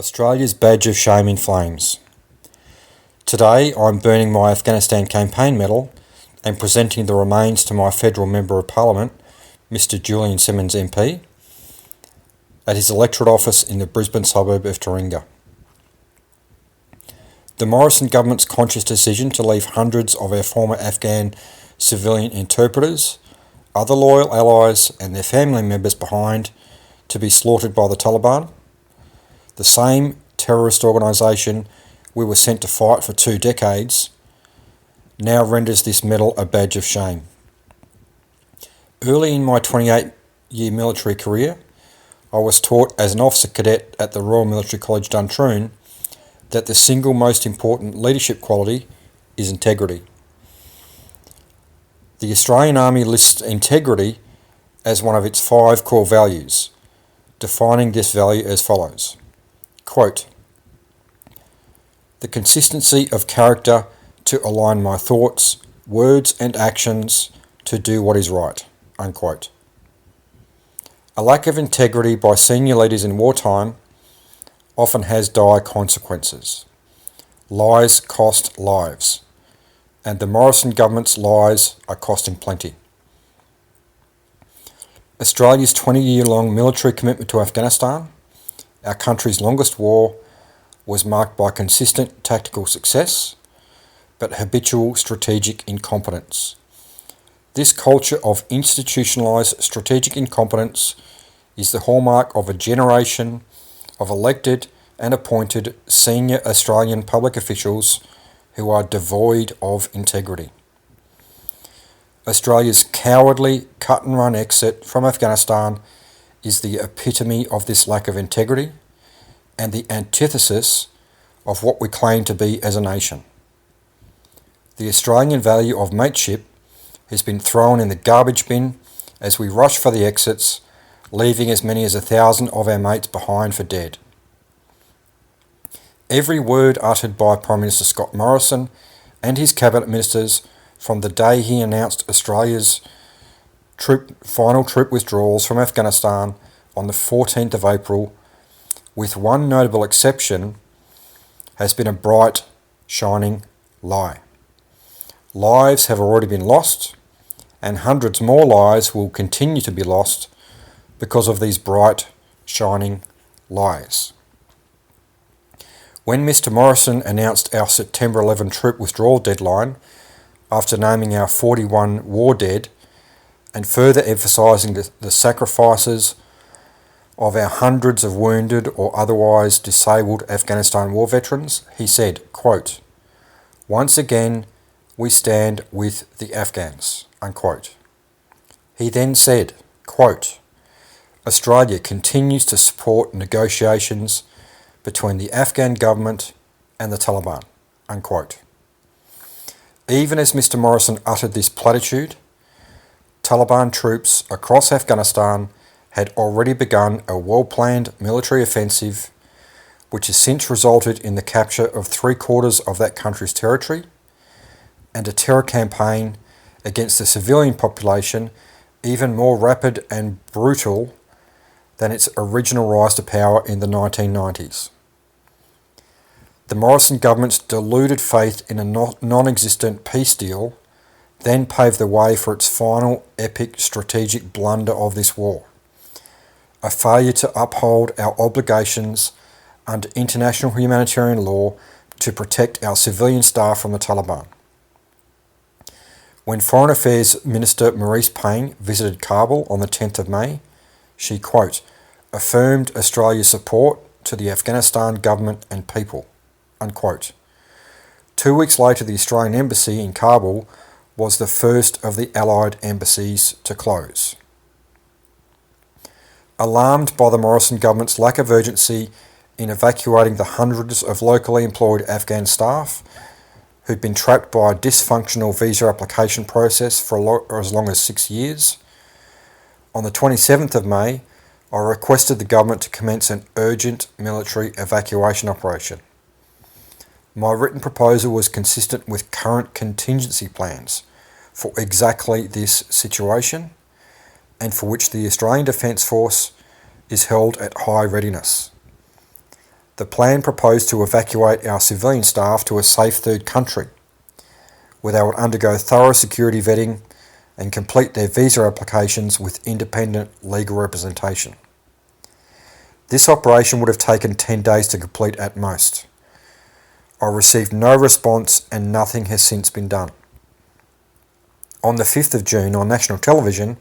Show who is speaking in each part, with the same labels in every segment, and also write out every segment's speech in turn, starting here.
Speaker 1: Australia's badge of shame in flames. Today I'm burning my Afghanistan campaign medal and presenting the remains to my federal Member of Parliament, Mr Julian Simmonds MP, at his electorate office in the Brisbane suburb of Taringa. The Morrison government's conscious decision to leave hundreds of our former Afghan civilian interpreters, other loyal allies and their family members behind to be slaughtered by the Taliban, the same terrorist organisation we were sent to fight for 2 decades, now renders this medal a badge of shame. Early in my 28-year military career, I was taught as an officer cadet at the Royal Military College Duntroon that the single most important leadership quality is integrity. The Australian Army lists integrity as one of its 5 core values, defining this value as follows. Quote, "The consistency of character to align my thoughts, words and actions to do what is right." Unquote. A lack of integrity by senior leaders in wartime often has dire consequences. Lies cost lives, and the Morrison government's lies are costing plenty. Australia's 20-year-long military commitment to Afghanistan, our country's longest war, was marked by consistent tactical success, but habitual strategic incompetence. This culture of institutionalised strategic incompetence is the hallmark of a generation of elected and appointed senior Australian public officials who are devoid of integrity. Australia's cowardly cut-and-run exit from Afghanistan is the epitome of this lack of integrity and the antithesis of what we claim to be as a nation. The Australian value of mateship has been thrown in the garbage bin as we rush for the exits, leaving as many as 1,000 of our mates behind for dead. Every word uttered by Prime Minister Scott Morrison and his cabinet ministers from the day he announced Australia's final troop withdrawals from Afghanistan on the 14th of April, with one notable exception, has been a bright, shining lie. Lives have already been lost, and hundreds more lives will continue to be lost because of these bright, shining lies. When Mr Morrison announced our September 11 troop withdrawal deadline, after naming our 41 war dead and further emphasising the sacrifices of our hundreds of wounded or otherwise disabled Afghanistan war veterans, he said, quote, "Once again, we stand with the Afghans." Unquote. He then said, quote, "Australia continues to support negotiations between the Afghan government and the Taliban." Unquote. Even as Mr Morrison uttered this platitude, Taliban troops across Afghanistan had already begun a well-planned military offensive which has since resulted in the capture of 3/4 of that country's territory and a terror campaign against the civilian population even more rapid and brutal than its original rise to power in the 1990s. The Morrison government's deluded faith in a non-existent peace deal then paved the way for its final epic strategic blunder of this war, a failure to uphold our obligations under international humanitarian law to protect our civilian staff from the Taliban. When Foreign Affairs Minister Marise Payne visited Kabul on the 10th of May, she, quote, "affirmed Australia's support to the Afghanistan government and people." Unquote. 2 weeks later, the Australian Embassy in Kabul was the first of the Allied embassies to close. Alarmed by the Morrison government's lack of urgency in evacuating the hundreds of locally employed Afghan staff who'd been trapped by a dysfunctional visa application process for as long as 6 years, on the 27th of May, I requested the government to commence an urgent military evacuation operation. My written proposal was consistent with current contingency plans for exactly this situation, and for which the Australian Defence Force is held at high readiness. The plan proposed to evacuate our civilian staff to a safe third country, where they would undergo thorough security vetting and complete their visa applications with independent legal representation. This operation would have taken 10 days to complete at most. I received no response and nothing has since been done. On the 5th of June on national television,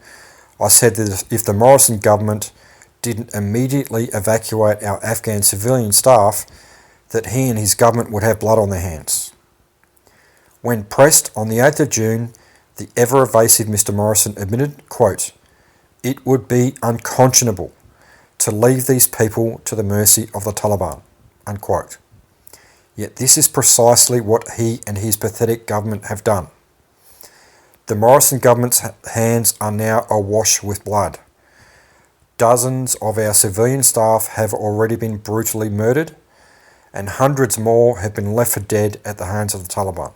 Speaker 1: I said that if the Morrison government didn't immediately evacuate our Afghan civilian staff, that he and his government would have blood on their hands. When pressed on the 8th of June, the ever-evasive Mr Morrison admitted, quote, "It would be unconscionable to leave these people to the mercy of the Taliban," unquote. Yet this is precisely what he and his pathetic government have done. The Morrison government's hands are now awash with blood. Dozens of our civilian staff have already been brutally murdered, and hundreds more have been left for dead at the hands of the Taliban.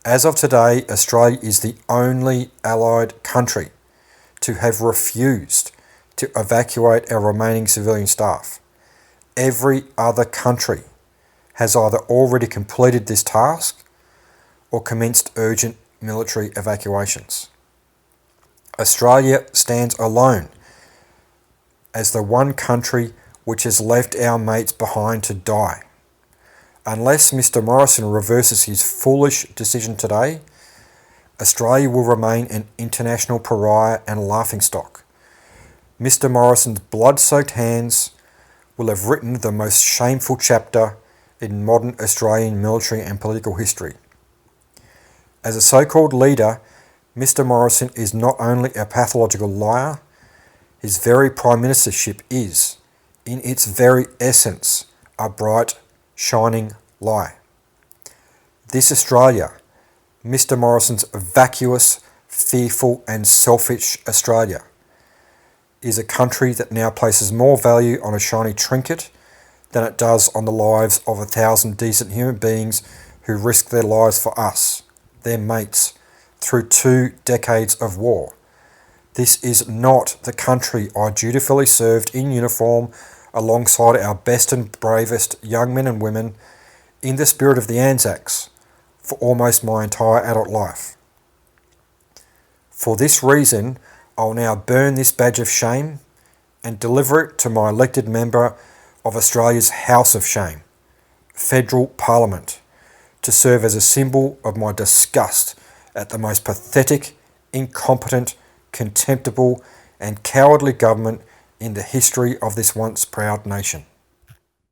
Speaker 1: As of today, Australia is the only allied country to have refused to evacuate our remaining civilian staff. Every other country has either already completed this task or commenced urgent military evacuations. Australia stands alone as the one country which has left our mates behind to die. Unless Mr Morrison reverses his foolish decision today, Australia will remain an international pariah and laughingstock. Mr Morrison's blood-soaked hands will have written the most shameful chapter in modern Australian military and political history. As a so-called leader, Mr Morrison is not only a pathological liar, his very prime ministership is, in its very essence, a bright, shining lie. This Australia, Mr Morrison's vacuous, fearful and selfish Australia, is a country that now places more value on a shiny trinket than it does on the lives of 1,000 decent human beings who risk their lives for us, their mates, through 2 decades of war. This is not the country I dutifully served in uniform alongside our best and bravest young men and women in the spirit of the Anzacs for almost my entire adult life. For this reason, I'll now burn this badge of shame and deliver it to my elected member of Australia's House of Shame, Federal Parliament, to serve as a symbol of my disgust at the most pathetic, incompetent, contemptible and cowardly government in the history of this once proud nation.